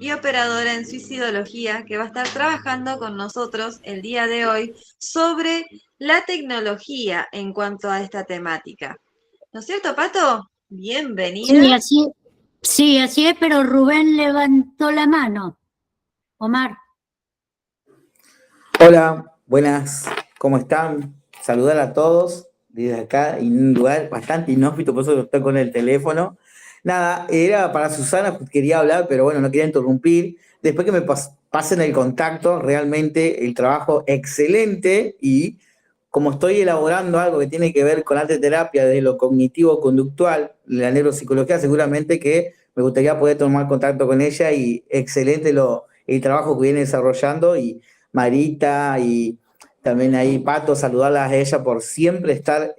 y operadora en suicidología, que va a estar trabajando con nosotros el día de hoy sobre la tecnología en cuanto a esta temática. ¿No es cierto, Pato? Bienvenida. Sí, así es, pero Rubén levantó la mano. Omar. Hola, buenas, ¿cómo están? Saludar a todos desde acá, en un lugar bastante inhóspito, por eso estoy con el teléfono. Nada, era para Susana, quería hablar, pero bueno, no quería interrumpir. Después que me pasen el contacto, realmente el trabajo excelente y como estoy elaborando algo que tiene que ver con arte terapia desde lo cognitivo-conductual, la neuropsicología, seguramente que me gustaría poder tomar contacto con ella y excelente el trabajo que viene desarrollando y Marita y también ahí Pato, saludarlas a ella por siempre estar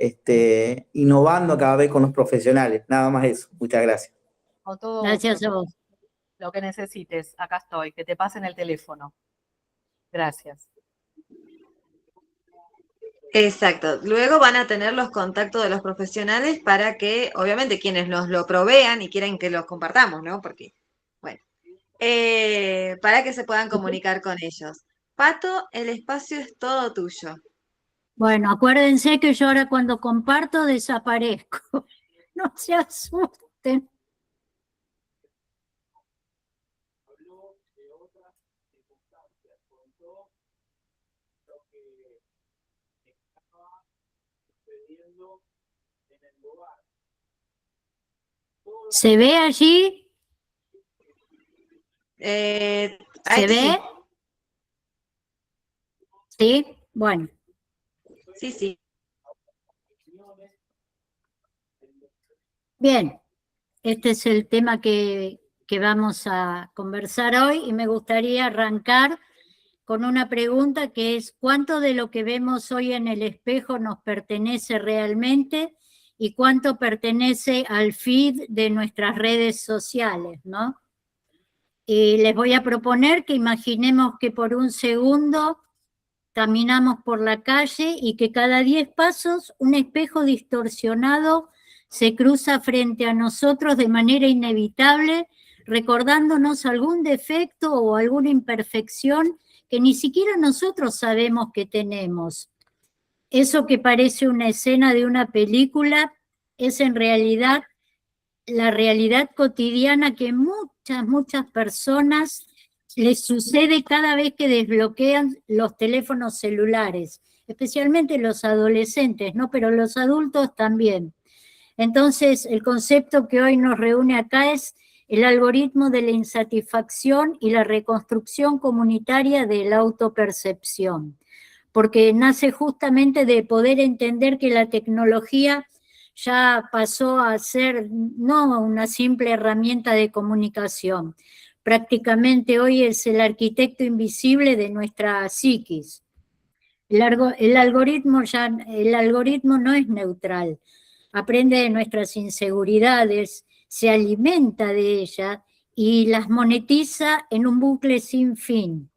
innovando cada vez con los profesionales. Nada más eso. Muchas gracias. Con todo Gracias gusto. a vos. Lo que necesites, acá estoy, que te pasen el teléfono. Gracias. Exacto. Luego van a tener los contactos de los profesionales para que, obviamente, quienes nos lo provean y quieren que los compartamos, ¿no? Porque, bueno, para que se puedan comunicar con ellos. Pato, el espacio es todo tuyo. Bueno, acuérdense que yo ahora cuando comparto desaparezco. No se asusten. ¿Se ve allí? ¿Se ve? Sí, bueno. Sí, sí. Bien, este es el tema que vamos a conversar hoy y me gustaría arrancar con una pregunta que es: ¿cuánto de lo que vemos hoy en el espejo nos pertenece realmente y cuánto pertenece al feed de nuestras redes sociales, ¿no? Y les voy a proponer que imaginemos que por un segundo caminamos por la calle y que cada 10 pasos un espejo distorsionado se cruza frente a nosotros de manera inevitable, recordándonos algún defecto o alguna imperfección que ni siquiera nosotros sabemos que tenemos. Eso que parece una escena de una película es en realidad la realidad cotidiana que muchas personas les sucede cada vez que desbloquean los teléfonos celulares, especialmente los adolescentes, ¿no? Pero los adultos también. Entonces, el concepto que hoy nos reúne acá es el algoritmo de la insatisfacción y la reconstrucción comunitaria de la autopercepción, porque nace justamente de poder entender que la tecnología ya pasó a ser no una simple herramienta de comunicación. Prácticamente hoy es el arquitecto invisible de nuestra psiquis. El algoritmo no es neutral, aprende de nuestras inseguridades, se alimenta de ellas y las monetiza en un bucle sin fin.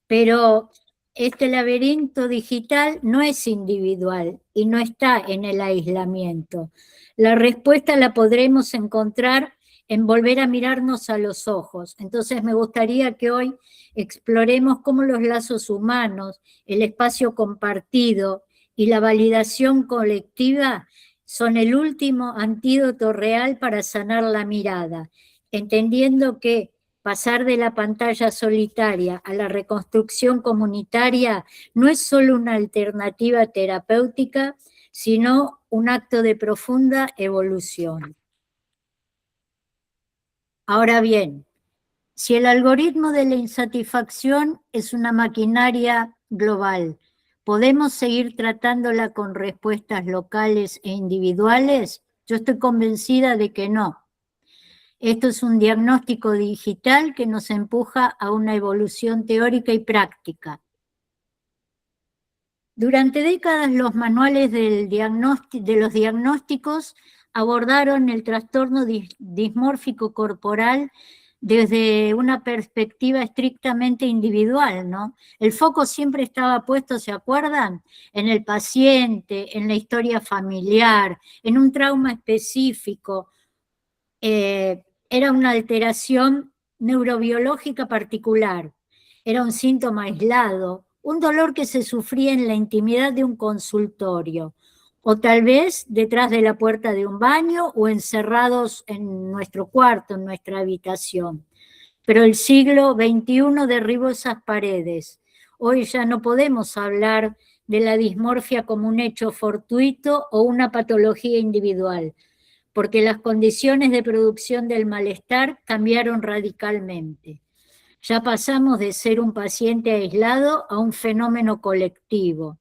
Pero este laberinto digital no es individual y no está en el aislamiento. La respuesta la podremos encontrar en volver a mirarnos a los ojos. Entonces me gustaría que hoy exploremos cómo los lazos humanos, el espacio compartido y la validación colectiva son el último antídoto real para sanar la mirada, entendiendo que pasar de la pantalla solitaria a la reconstrucción comunitaria no es solo una alternativa terapéutica, sino un acto de profunda evolución. Ahora bien, si el algoritmo de la insatisfacción es una maquinaria global, ¿podemos seguir tratándola con respuestas locales e individuales? Yo estoy convencida de que no. Esto es un diagnóstico digital que nos empuja a una evolución teórica y práctica. Durante décadas los manuales de los diagnósticos abordaron el trastorno dismórfico corporal desde una perspectiva estrictamente individual, ¿no? El foco siempre estaba puesto, ¿se acuerdan?, en el paciente, en la historia familiar, en un trauma específico. Era una alteración neurobiológica particular. Era un síntoma aislado, un dolor que se sufría en la intimidad de un consultorio, o tal vez detrás de la puerta de un baño o encerrados en nuestro cuarto, en nuestra habitación. Pero el siglo XXI derribó esas paredes. Hoy ya no podemos hablar de la dismorfia como un hecho fortuito o una patología individual, porque las condiciones de producción del malestar cambiaron radicalmente. Ya pasamos de ser un paciente aislado a un fenómeno colectivo.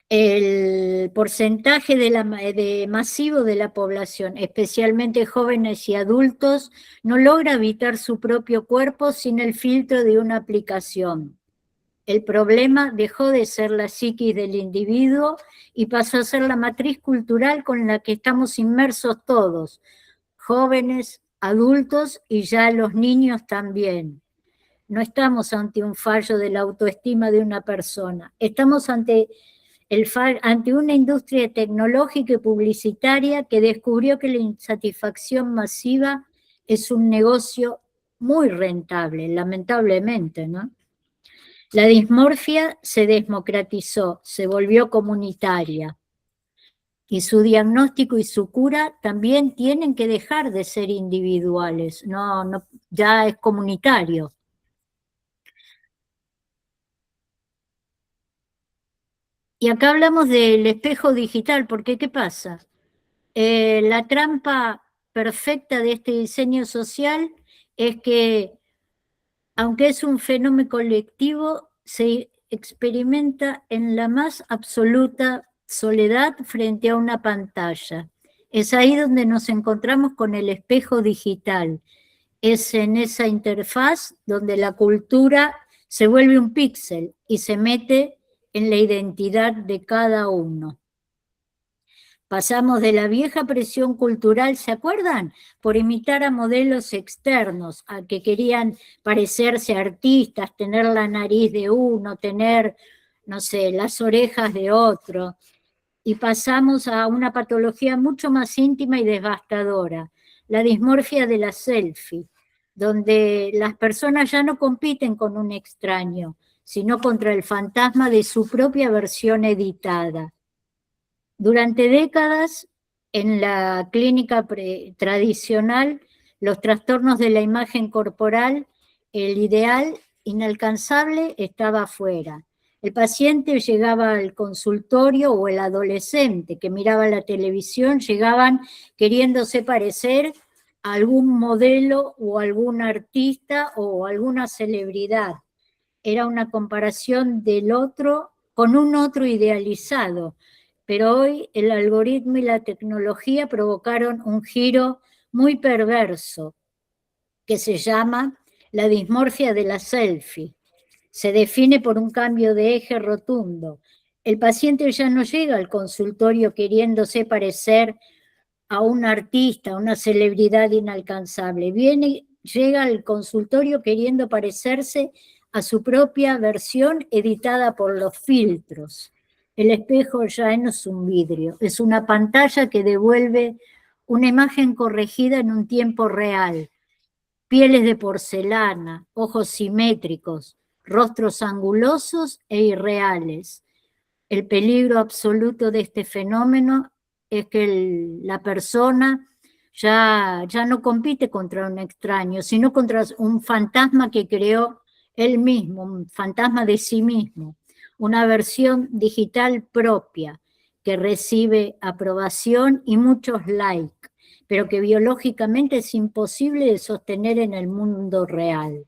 El porcentaje masivo de la población, especialmente jóvenes y adultos, no logra habitar su propio cuerpo sin el filtro de una aplicación. El problema dejó de ser la psiquis del individuo y pasó a ser la matriz cultural con la que estamos inmersos todos, jóvenes, adultos y ya los niños también. No estamos ante un fallo de la autoestima de una persona, estamos ante una industria tecnológica y publicitaria que descubrió que la insatisfacción masiva es un negocio muy rentable, lamentablemente, ¿no? La dismorfia se democratizó, se volvió comunitaria. Y su diagnóstico y su cura también tienen que dejar de ser individuales, ya es comunitario. Y acá hablamos del espejo digital, porque ¿qué pasa? La trampa perfecta de este diseño social es que, aunque es un fenómeno colectivo, se experimenta en la más absoluta soledad frente a una pantalla. Es ahí donde nos encontramos con el espejo digital. Es en esa interfaz donde la cultura se vuelve un píxel y se mete en la identidad de cada uno. Pasamos de la vieja presión cultural, ¿se acuerdan? Por imitar a modelos externos, a que querían parecerse a artistas, tener la nariz de uno, tener, no sé, las orejas de otro. Y pasamos a una patología mucho más íntima y devastadora, la dismorfia de la selfie, donde las personas ya no compiten con un extraño, sino contra el fantasma de su propia versión editada. Durante décadas, en la clínica tradicional, los trastornos de la imagen corporal, el ideal inalcanzable estaba afuera. El paciente llegaba al consultorio, o el adolescente que miraba la televisión, llegaban queriéndose parecer a algún modelo o algún artista o alguna celebridad. Era una comparación del otro con un otro idealizado. Pero hoy el algoritmo y la tecnología provocaron un giro muy perverso que se llama la dismorfia de la selfie. Se define por un cambio de eje rotundo. El paciente ya no llega al consultorio queriéndose parecer a un artista, a una celebridad inalcanzable. Llega al consultorio queriendo parecerse a su propia versión editada por los filtros. El espejo ya no es un vidrio, es una pantalla que devuelve una imagen corregida en un tiempo real. Pieles de porcelana, ojos simétricos, rostros angulosos e irreales. El peligro absoluto de este fenómeno es que la persona ya no compite contra un extraño, sino contra un fantasma que creó él mismo, un fantasma de sí mismo, una versión digital propia que recibe aprobación y muchos likes, pero que biológicamente es imposible de sostener en el mundo real.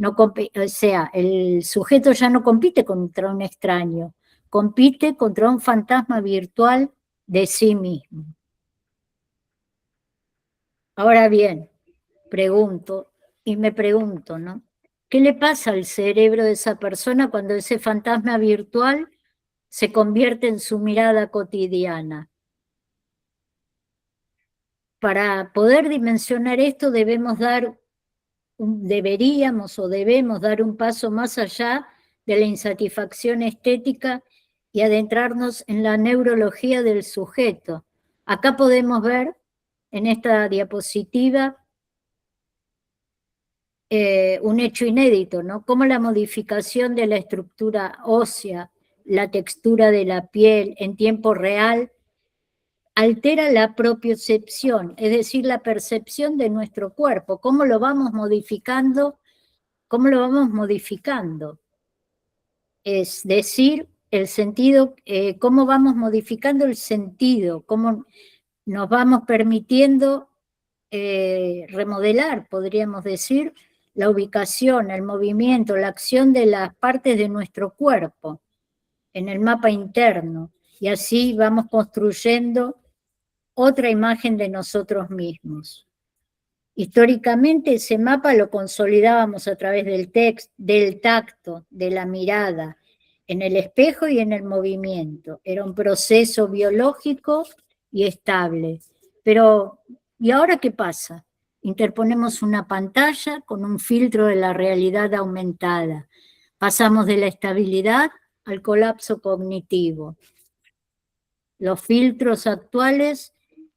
O sea, el sujeto ya no compite contra un extraño, compite contra un fantasma virtual de sí mismo. Ahora bien, me pregunto, ¿no? ¿Qué le pasa al cerebro de esa persona cuando ese fantasma virtual se convierte en su mirada cotidiana? Para poder dimensionar esto debemos dar un paso más allá de la insatisfacción estética y adentrarnos en la neurología del sujeto. Acá podemos ver en esta diapositiva un hecho inédito, ¿no? Cómo la modificación de la estructura ósea, la textura de la piel en tiempo real, altera la propiocepción, es decir, la percepción de nuestro cuerpo, cómo lo vamos modificando, es decir, el sentido, cómo vamos modificando el sentido, cómo nos vamos permitiendo remodelar, podríamos decir, la ubicación, el movimiento, la acción de las partes de nuestro cuerpo en el mapa interno, y así vamos construyendo otra imagen de nosotros mismos. Históricamente ese mapa lo consolidábamos a través del tacto, de la mirada, en el espejo y en el movimiento. Era un proceso biológico y estable. Pero, ¿y ahora qué pasa? Interponemos una pantalla con un filtro de la realidad aumentada. Pasamos de la estabilidad al colapso cognitivo. Los filtros actuales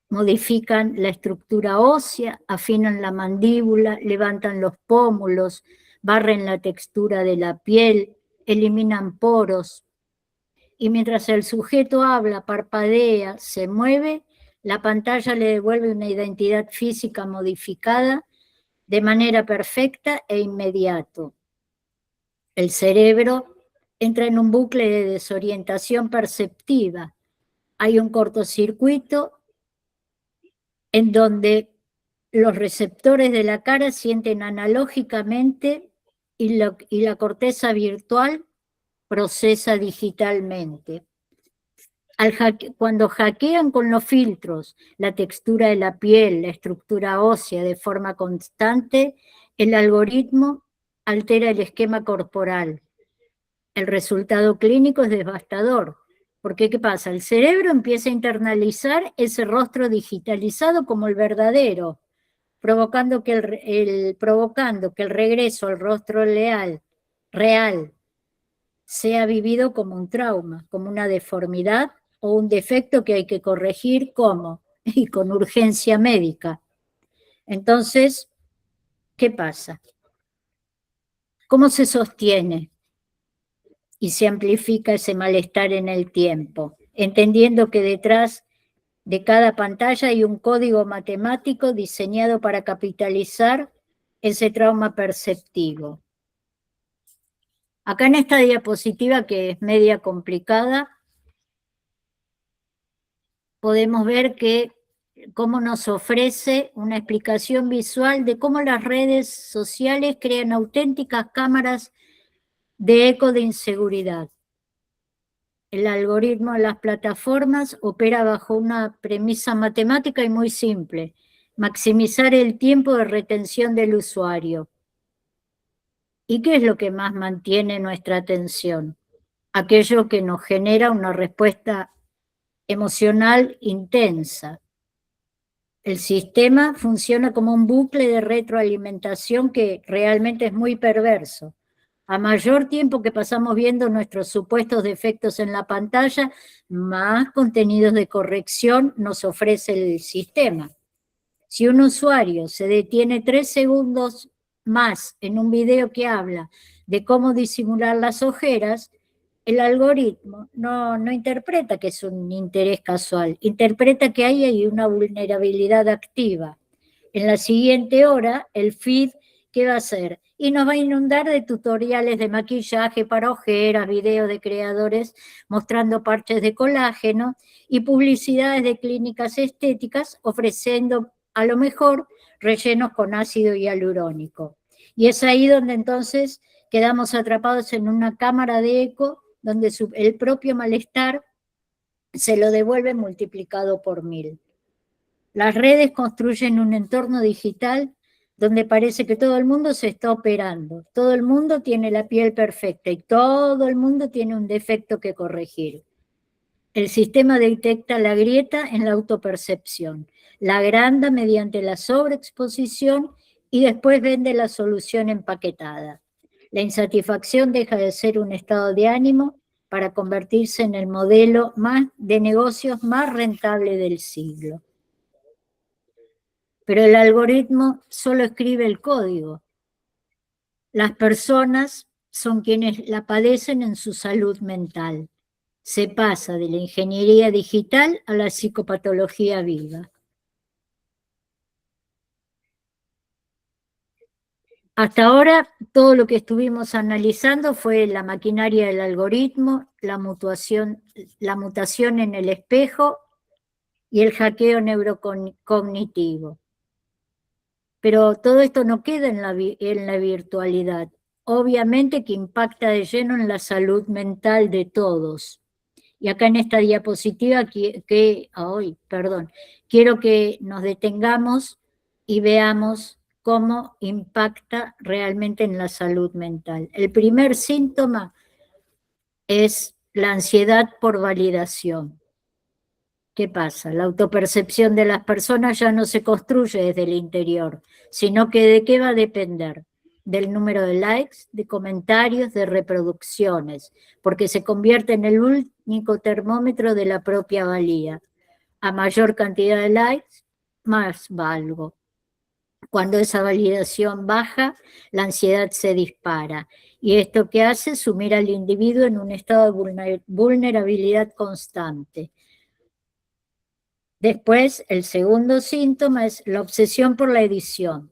modifican la estructura ósea, afinan la mandíbula, levantan los pómulos, barren la textura de la piel, eliminan poros. Y mientras el sujeto habla, parpadea, se mueve, la pantalla le devuelve una identidad física modificada de manera perfecta e inmediato. El cerebro entra en un bucle de desorientación perceptiva. Hay un cortocircuito en donde los receptores de la cara sienten analógicamente y la corteza virtual procesa digitalmente. Cuando hackean con los filtros la textura de la piel, la estructura ósea de forma constante, el algoritmo altera el esquema corporal. El resultado clínico es devastador. Porque, ¿qué pasa? El cerebro empieza a internalizar ese rostro digitalizado como el verdadero, provocando que el regreso al rostro real, sea vivido como un trauma, como una deformidad o un defecto que hay que corregir, ¿cómo? Y con urgencia médica. Entonces, ¿qué pasa? ¿Cómo se sostiene y se amplifica ese malestar en el tiempo? Entendiendo que detrás de cada pantalla hay un código matemático diseñado para capitalizar ese trauma perceptivo. Acá en esta diapositiva, que es media complicada, podemos ver cómo nos ofrece una explicación visual de cómo las redes sociales crean auténticas cámaras de eco de inseguridad. El algoritmo de las plataformas opera bajo una premisa matemática y muy simple: maximizar el tiempo de retención del usuario. ¿Y qué es lo que más mantiene nuestra atención? Aquello que nos genera una respuesta emocional intensa. El sistema funciona como un bucle de retroalimentación que realmente es muy perverso. A mayor tiempo que pasamos viendo nuestros supuestos defectos en la pantalla, más contenidos de corrección nos ofrece el sistema. Si un usuario se detiene 3 segundos más en un video que habla de cómo disimular las ojeras, el algoritmo no interpreta que es un interés casual, interpreta que ahí hay una vulnerabilidad activa. En la siguiente hora, el feed, ¿qué va a hacer? Y nos va a inundar de tutoriales de maquillaje para ojeras, videos de creadores mostrando parches de colágeno y publicidades de clínicas estéticas ofreciendo a lo mejor rellenos con ácido hialurónico. Y es ahí donde entonces quedamos atrapados en una cámara de eco donde el propio malestar se lo devuelve multiplicado por 1000. Las redes construyen un entorno digital donde parece que todo el mundo se está operando, todo el mundo tiene la piel perfecta y todo el mundo tiene un defecto que corregir. El sistema detecta la grieta en la autopercepción, la agranda mediante la sobreexposición y después vende la solución empaquetada. La insatisfacción deja de ser un estado de ánimo para convertirse en el modelo de negocios más rentable del siglo. Pero el algoritmo solo escribe el código. las personas son quienes la padecen en su salud mental. Se pasa de la ingeniería digital a la psicopatología viva. Hasta ahora, todo lo que estuvimos analizando fue la maquinaria del algoritmo, la mutación en el espejo y el hackeo neurocognitivo. Pero todo esto no queda en la virtualidad. Obviamente que impacta de lleno en la salud mental de todos. Y acá en esta diapositiva quiero que nos detengamos y veamos cómo impacta realmente en la salud mental. El primer síntoma es la ansiedad por validación. ¿Qué pasa? La autopercepción de las personas ya no se construye desde el interior, sino que ¿de qué va a depender? Del número de likes, de comentarios, de reproducciones, porque se convierte en el único termómetro de la propia valía. A mayor cantidad de likes, más valgo. Cuando esa validación baja, la ansiedad se dispara. Y esto que hace es sumir al individuo en un estado de vulnerabilidad constante. Después, el segundo síntoma es la obsesión por la edición.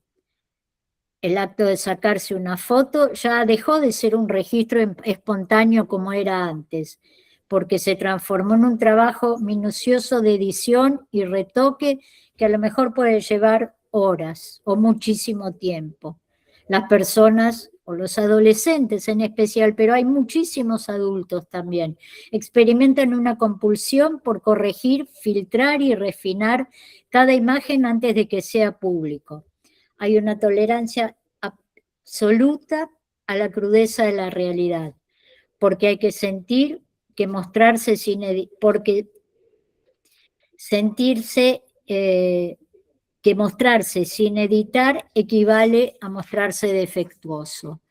El acto de sacarse una foto ya dejó de ser un registro espontáneo como era antes, porque se transformó en un trabajo minucioso de edición y retoque que a lo mejor puede llevar horas o muchísimo tiempo. Las personas o los adolescentes en especial, pero hay muchísimos adultos también, experimentan una compulsión por corregir, filtrar y refinar cada imagen antes de que sea público. Hay una tolerancia absoluta a la crudeza de la realidad, porque hay que sentir que mostrarse sin porque sentirse que mostrarse sin editar equivale a mostrarse defectuoso.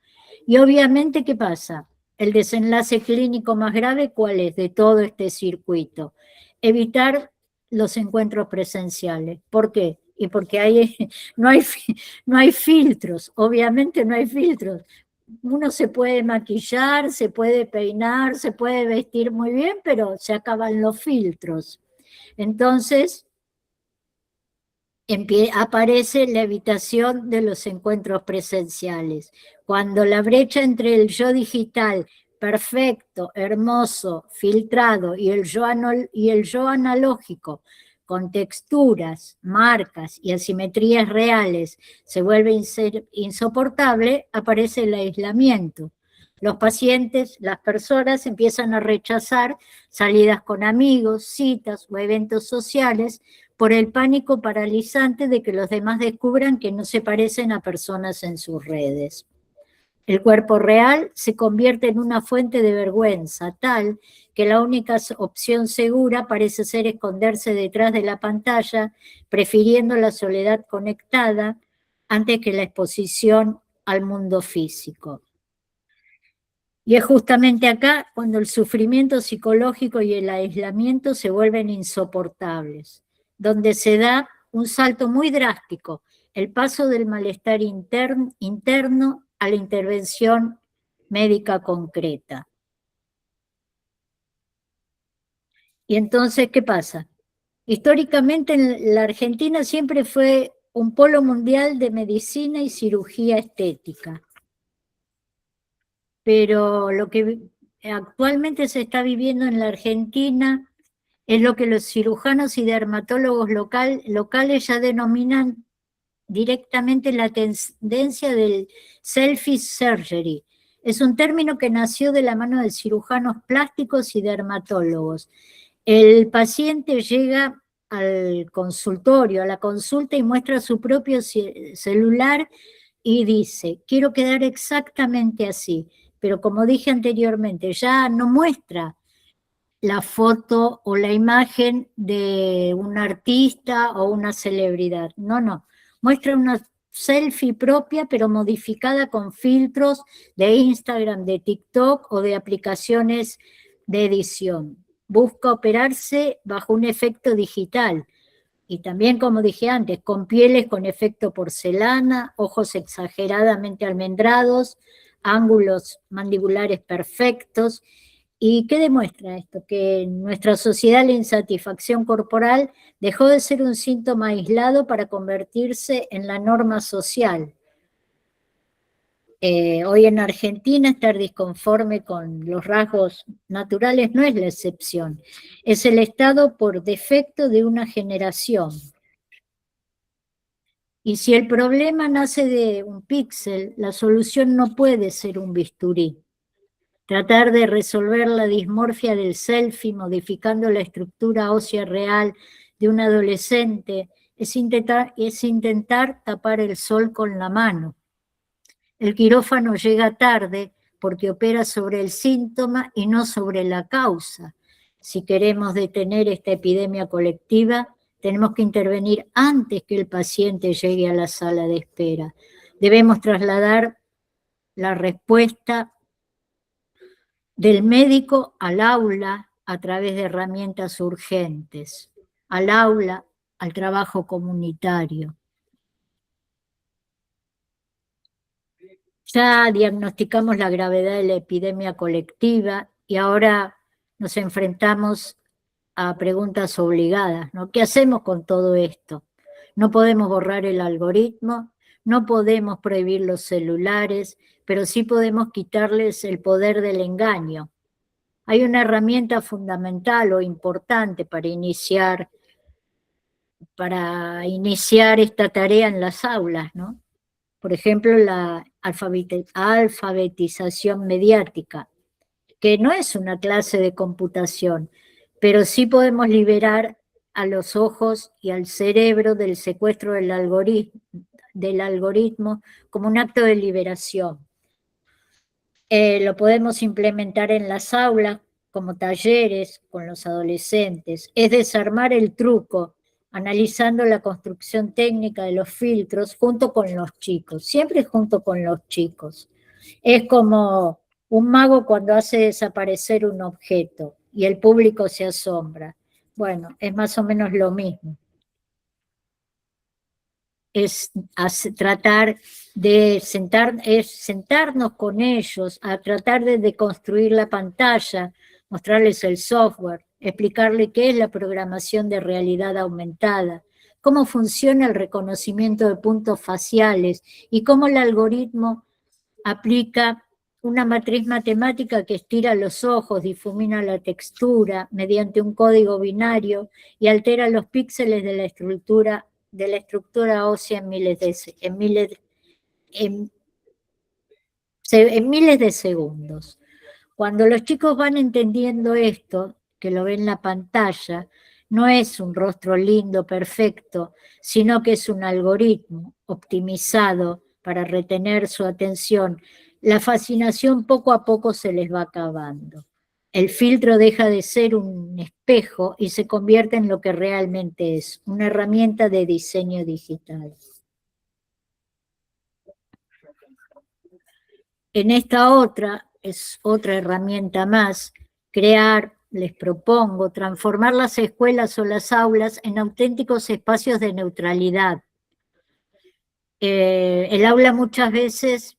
Y obviamente, ¿qué pasa? El desenlace clínico más grave, ¿cuál es de todo este circuito? Evitar los encuentros presenciales. ¿Por qué? Y porque no hay filtros, obviamente no hay filtros. Uno se puede maquillar, se puede peinar, se puede vestir muy bien, pero se acaban los filtros. Entonces, aparece la evitación de los encuentros presenciales. Cuando la brecha entre el yo digital, perfecto, hermoso, filtrado, y el yo analógico, con texturas, marcas y asimetrías reales, se vuelve insoportable, aparece el aislamiento. Los pacientes, las personas empiezan a rechazar salidas con amigos, citas o eventos sociales, por el pánico paralizante de que los demás descubran que no se parecen a personas en sus redes. El cuerpo real se convierte en una fuente de vergüenza tal que la única opción segura parece ser esconderse detrás de la pantalla, prefiriendo la soledad conectada antes que la exposición al mundo físico. Y es justamente acá cuando el sufrimiento psicológico y el aislamiento se vuelven insoportables, donde se da un salto muy drástico, el paso del malestar interno a la intervención médica concreta. Y entonces, ¿qué pasa? Históricamente en la Argentina siempre fue un polo mundial de medicina y cirugía estética. Pero lo que actualmente se está viviendo en la Argentina es lo que los cirujanos y dermatólogos locales ya denominan directamente la tendencia del selfie surgery. Es un término que nació de la mano de cirujanos plásticos y dermatólogos. El paciente llega al consultorio, a la consulta, y muestra su propio celular y dice, quiero quedar exactamente así. Pero como dije anteriormente, ya no muestra la foto o la imagen de un artista o una celebridad. No. Muestra una selfie propia, pero modificada con filtros de Instagram, de TikTok o de aplicaciones de edición. Busca operarse bajo un efecto digital, Y también, como dije antes, con pieles con efecto porcelana, ojos exageradamente almendrados, ángulos mandibulares perfectos. ¿Y qué demuestra esto? Que en nuestra sociedad la insatisfacción corporal dejó de ser un síntoma aislado para convertirse en la norma social. Hoy en Argentina estar disconforme con los rasgos naturales no es la excepción, es el estado por defecto de una generación. Y si el problema nace de un píxel, la solución no puede ser un bisturí. Tratar de resolver la dismorfia del selfie modificando la estructura ósea real de un adolescente es intentar tapar el sol con la mano. El quirófano llega tarde porque opera sobre el síntoma y no sobre la causa. Si queremos detener esta epidemia colectiva, tenemos que intervenir antes que el paciente llegue a la sala de espera. Debemos trasladar la respuesta del médico al aula a través de herramientas urgentes, al aula, al trabajo comunitario. Ya diagnosticamos la gravedad de la epidemia colectiva y ahora nos enfrentamos a preguntas obligadas, ¿no? ¿Qué hacemos con todo esto? No podemos borrar el algoritmo, no podemos prohibir los celulares, pero sí podemos quitarles el poder del engaño. Hay una herramienta fundamental o importante para iniciar esta tarea en las aulas, ¿no? Por ejemplo, la alfabetización mediática, que no es una clase de computación, pero sí podemos liberar a los ojos y al cerebro del secuestro del algoritmo como un acto de liberación. Lo podemos implementar en las aulas como talleres con los adolescentes. Es desarmar el truco, analizando la construcción técnica de los filtros junto con los chicos, siempre junto con los chicos. Es como un mago cuando hace desaparecer un objeto y el público se asombra. Bueno, es más o menos lo mismo. Es tratar de sentarnos con ellos, a tratar de deconstruir la pantalla, mostrarles el software, explicarle qué es la programación de realidad aumentada, cómo funciona el reconocimiento de puntos faciales y cómo el algoritmo aplica una matriz matemática que estira los ojos, difumina la textura mediante un código binario y altera los píxeles de la estructura ósea en miles de segundos. Cuando los chicos van entendiendo esto, que lo ven en la pantalla, no es un rostro lindo, perfecto, sino que es un algoritmo optimizado para retener su atención. La fascinación poco a poco se les va acabando. El filtro deja de ser un espejo y se convierte en lo que realmente es, una herramienta de diseño digital. En esta es otra herramienta más, les propongo, transformar las escuelas o las aulas en auténticos espacios de neutralidad. El aula muchas veces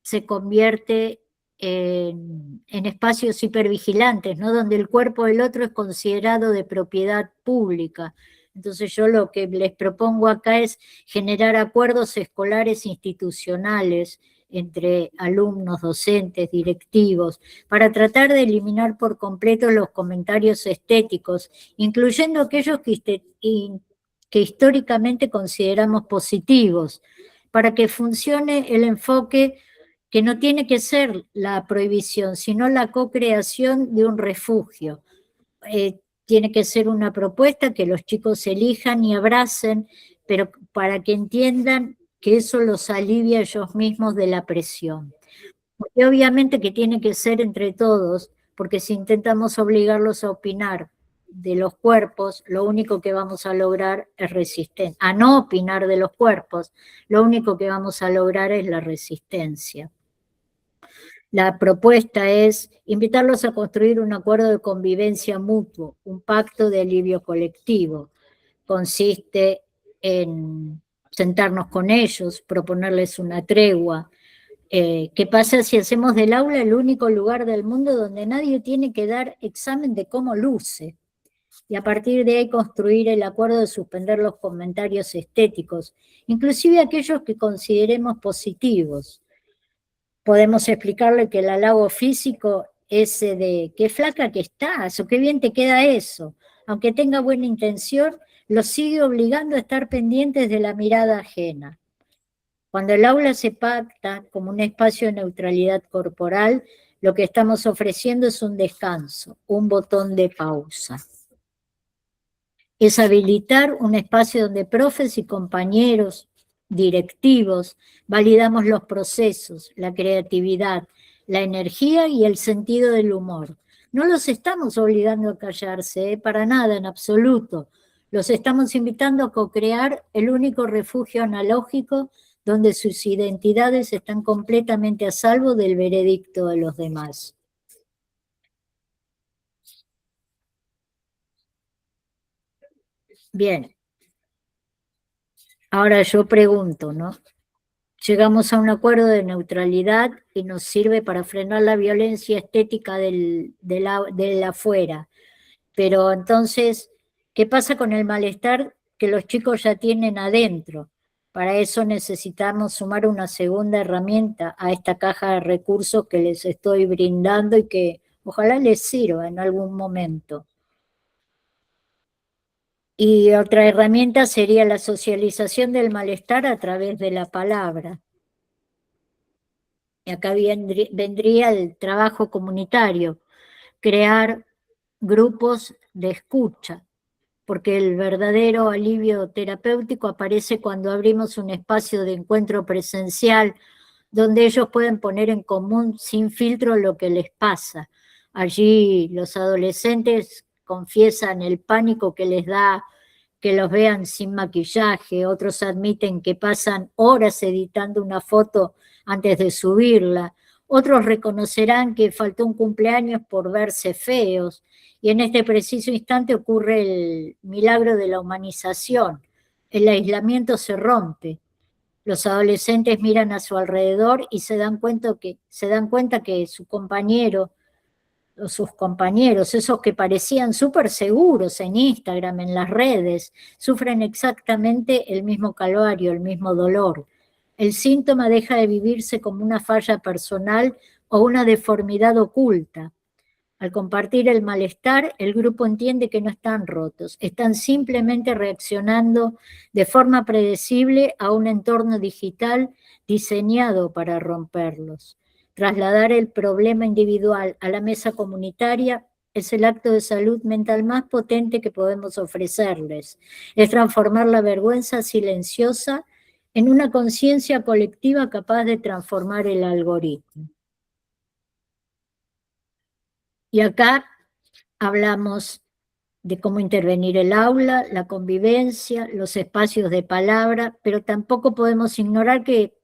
se convierte en espacios hipervigilantes, ¿no? Donde el cuerpo del otro es considerado de propiedad pública. Entonces yo lo que les propongo acá es generar acuerdos escolares institucionales entre alumnos, docentes, directivos, para tratar de eliminar por completo los comentarios estéticos, incluyendo aquellos que históricamente consideramos positivos, para que funcione el enfoque que no tiene que ser la prohibición, sino la co-creación de un refugio. Tiene que ser una propuesta que los chicos elijan y abracen, pero para que entiendan que eso los alivia a ellos mismos de la presión. Porque obviamente que tiene que ser entre todos, porque si intentamos obligarlos a opinar de los cuerpos, lo único que vamos a lograr es resistencia. A no opinar de los cuerpos, lo único que vamos a lograr es la resistencia. La propuesta es invitarlos a construir un acuerdo de convivencia mutuo, un pacto de alivio colectivo, consiste en sentarnos con ellos, proponerles una tregua. ¿Qué pasa si hacemos del aula el único lugar del mundo donde nadie tiene que dar examen de cómo luce? Y a partir de ahí construir el acuerdo de suspender los comentarios estéticos, inclusive aquellos que consideremos positivos. Podemos explicarle que el halago físico, ese de qué flaca que estás o qué bien te queda eso, aunque tenga buena intención, los sigue obligando a estar pendientes de la mirada ajena. Cuando el aula se pacta como un espacio de neutralidad corporal, lo que estamos ofreciendo es un descanso, un botón de pausa. Es habilitar un espacio donde profes y compañeros, directivos, validamos los procesos, la creatividad, la energía y el sentido del humor. No los estamos obligando a callarse, para nada, en absoluto. Los estamos invitando a co-crear el único refugio analógico donde sus identidades están completamente a salvo del veredicto de los demás. Bien. Ahora yo pregunto, ¿no? Llegamos a un acuerdo de neutralidad y nos sirve para frenar la violencia estética del afuera. Pero entonces, ¿qué pasa con el malestar que los chicos ya tienen adentro? Para eso necesitamos sumar una segunda herramienta a esta caja de recursos que les estoy brindando y que ojalá les sirva en algún momento. Y otra herramienta sería la socialización del malestar a través de la palabra. Y acá vendría el trabajo comunitario, crear grupos de escucha, porque el verdadero alivio terapéutico aparece cuando abrimos un espacio de encuentro presencial donde ellos pueden poner en común sin filtro lo que les pasa. Allí los adolescentes confiesan el pánico que les da que los vean sin maquillaje, otros admiten que pasan horas editando una foto antes de subirla, otros reconocerán que faltó un cumpleaños por verse feos, y en este preciso instante ocurre el milagro de la humanización. El aislamiento se rompe. Los adolescentes miran a su alrededor y se dan cuenta que su compañero o sus compañeros, esos que parecían súper seguros en Instagram, en las redes, sufren exactamente el mismo calvario, el mismo dolor. El síntoma deja de vivirse como una falla personal o una deformidad oculta. Al compartir el malestar, el grupo entiende que no están rotos, están simplemente reaccionando de forma predecible a un entorno digital diseñado para romperlos. Trasladar el problema individual a la mesa comunitaria es el acto de salud mental más potente que podemos ofrecerles. Es transformar la vergüenza silenciosa en una conciencia colectiva capaz de transformar el algoritmo. Y acá hablamos de cómo intervenir el aula, la convivencia, los espacios de palabra, pero tampoco podemos ignorar que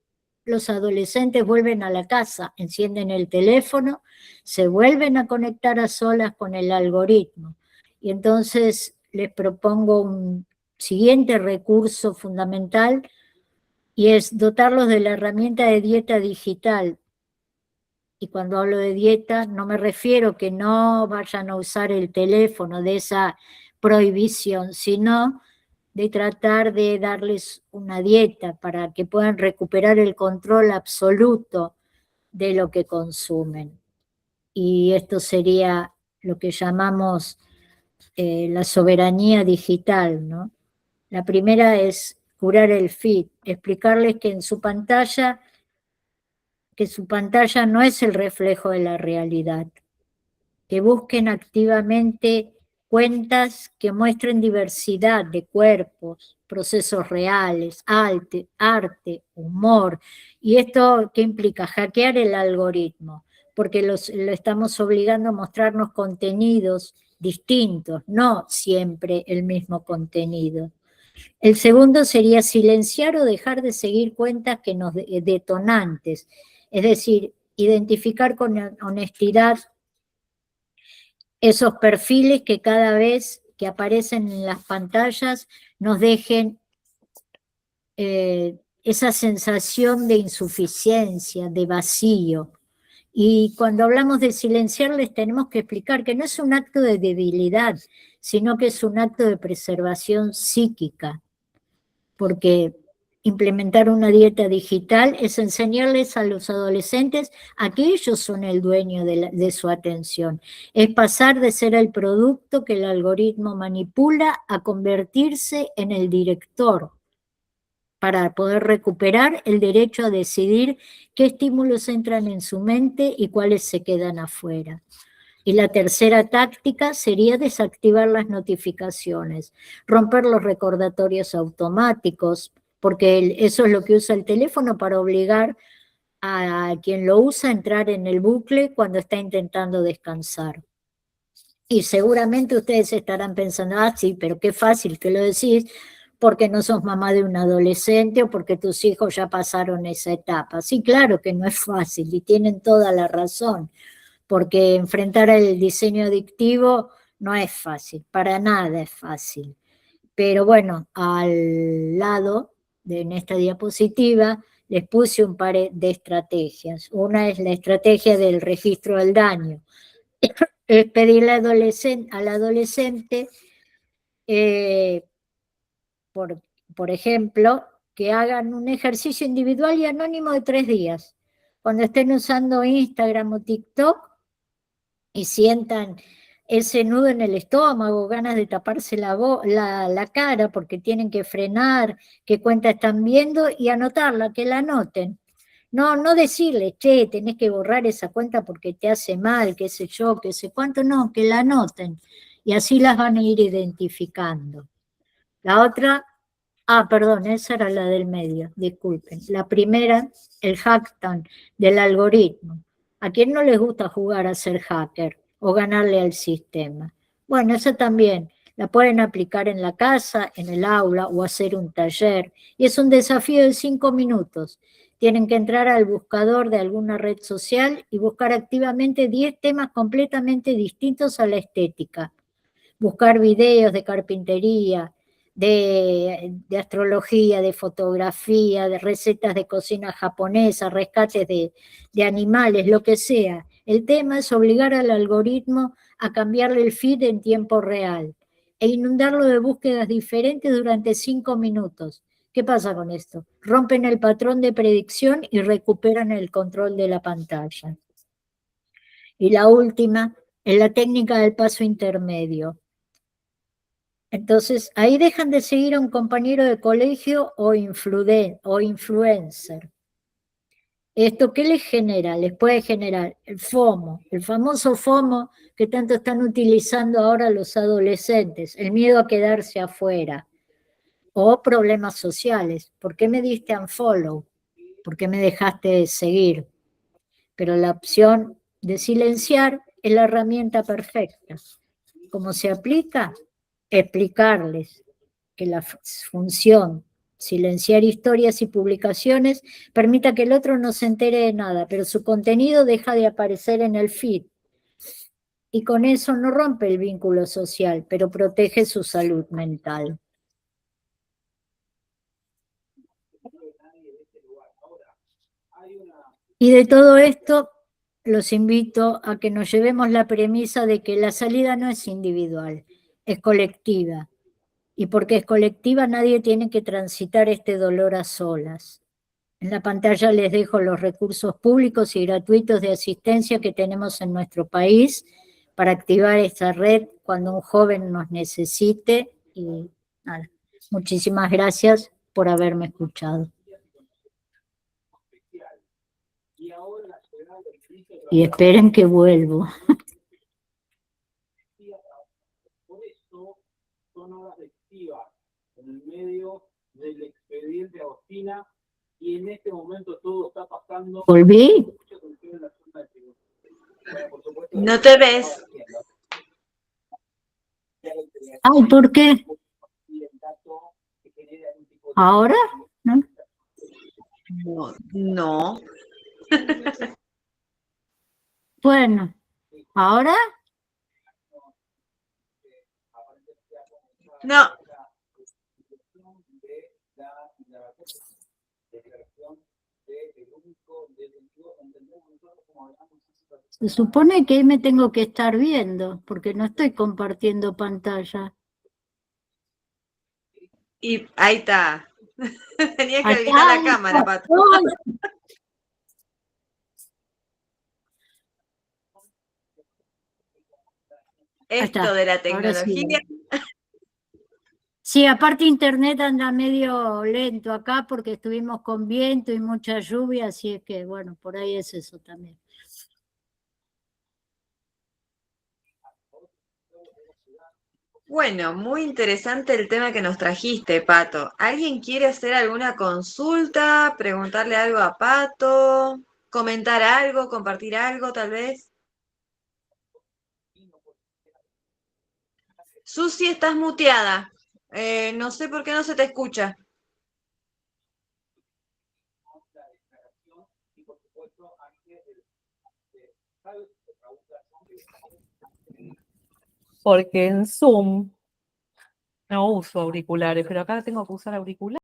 los adolescentes vuelven a la casa, encienden el teléfono, se vuelven a conectar a solas con el algoritmo. Y entonces les propongo un siguiente recurso fundamental y es dotarlos de la herramienta de dieta digital. Y cuando hablo de dieta, no me refiero que no vayan a usar el teléfono, de esa prohibición, sino de tratar de darles una dieta para que puedan recuperar el control absoluto de lo que consumen. Y esto sería lo que llamamos la soberanía digital, ¿no? La primera es curar el feed, explicarles que su pantalla no es el reflejo de la realidad, que busquen activamente cuentas que muestren diversidad de cuerpos, procesos reales, arte, humor. ¿Y esto qué implica? Hackear el algoritmo, porque lo estamos obligando a mostrarnos contenidos distintos, no siempre el mismo contenido. El segundo sería silenciar o dejar de seguir cuentas que nos detonantes, es decir, identificar con honestidad esos perfiles que cada vez que aparecen en las pantallas nos dejen esa sensación de insuficiencia, de vacío. Y cuando hablamos de silenciarles tenemos que explicar que no es un acto de debilidad, sino que es un acto de preservación psíquica, porque implementar una dieta digital es enseñarles a los adolescentes a que ellos son el dueño de su atención. Es pasar de ser el producto que el algoritmo manipula a convertirse en el director, para poder recuperar el derecho a decidir qué estímulos entran en su mente y cuáles se quedan afuera. Y la tercera táctica sería desactivar las notificaciones, romper los recordatorios automáticos, porque eso es lo que usa el teléfono para obligar a quien lo usa a entrar en el bucle cuando está intentando descansar. Y seguramente ustedes estarán pensando, sí, pero qué fácil que lo decís, porque no sos mamá de un adolescente o porque tus hijos ya pasaron esa etapa. Sí, claro que no es fácil y tienen toda la razón, porque enfrentar el diseño adictivo no es fácil, para nada es fácil. Pero bueno, al lado, en esta diapositiva, les puse un par de estrategias. Una es la estrategia del registro del daño. Es pedirle al adolescente, por ejemplo, que hagan un ejercicio individual y anónimo de 3 días. Cuando estén usando Instagram o TikTok y sientan ese nudo en el estómago, ganas de taparse la cara porque tienen que frenar qué cuenta están viendo y anotarla, que la anoten. No decirle, che, tenés que borrar esa cuenta porque te hace mal, qué sé yo, qué sé cuánto, no, que la anoten. Y así las van a ir identificando. La otra, perdón, esa era la del medio, disculpen. La primera, el hackdown del algoritmo. ¿A quién no les gusta jugar a ser hacker o ganarle al sistema? Bueno, esa también la pueden aplicar en la casa, en el aula o hacer un taller. Y es un desafío de 5 minutos. Tienen que entrar al buscador de alguna red social y buscar activamente 10 temas completamente distintos a la estética. Buscar videos de carpintería, de astrología, de fotografía, de recetas de cocina japonesa, rescates de animales, lo que sea. El tema es obligar al algoritmo a cambiarle el feed en tiempo real e inundarlo de búsquedas diferentes durante 5 minutos. ¿Qué pasa con esto? Rompen el patrón de predicción y recuperan el control de la pantalla. Y la última es la técnica del paso intermedio. Entonces, ahí dejan de seguir a un compañero de colegio o influencer. ¿Esto qué les genera? Les puede generar el FOMO, el famoso FOMO que tanto están utilizando ahora los adolescentes, el miedo a quedarse afuera, o problemas sociales. ¿Por qué me diste unfollow? ¿Por qué me dejaste de seguir? Pero la opción de silenciar es la herramienta perfecta. ¿Cómo se aplica? Explicarles que la función silenciar historias y publicaciones permita que el otro no se entere de nada, pero su contenido deja de aparecer en el feed. Y con eso no rompe el vínculo social, pero protege su salud mental. Y de todo esto, los invito a que nos llevemos la premisa de que la salida no es individual, es colectiva. Y porque es colectiva, nadie tiene que transitar este dolor a solas. En la pantalla les dejo los recursos públicos y gratuitos de asistencia que tenemos en nuestro país para activar esta red cuando un joven nos necesite. Y nada, muchísimas gracias por haberme escuchado. Y esperen que vuelvo. En el medio del expediente Agostina, y en este momento todo está pasando. ¿Volví? No te ves. Ay, ¿por qué? ¿Ahora? ¿No? No. Bueno, ¿ahora? No, Se supone que me tengo que estar viendo, porque no estoy compartiendo pantalla. y ahí está. Tenías que Acá, habilitar la cámara, Pato. ¡ay! Ahí Esto está, de la ahora sí. tecnología. Sí, aparte internet anda medio lento acá porque estuvimos con viento y mucha lluvia, así es que bueno, por ahí es eso también. Bueno, muy interesante el tema que nos trajiste, Pato. ¿Alguien quiere hacer alguna consulta, preguntarle algo a Pato, comentar algo, compartir algo, tal vez? Susi, estás muteada. No sé por qué no se te escucha. Porque en Zoom no uso auriculares, pero acá tengo que usar auriculares.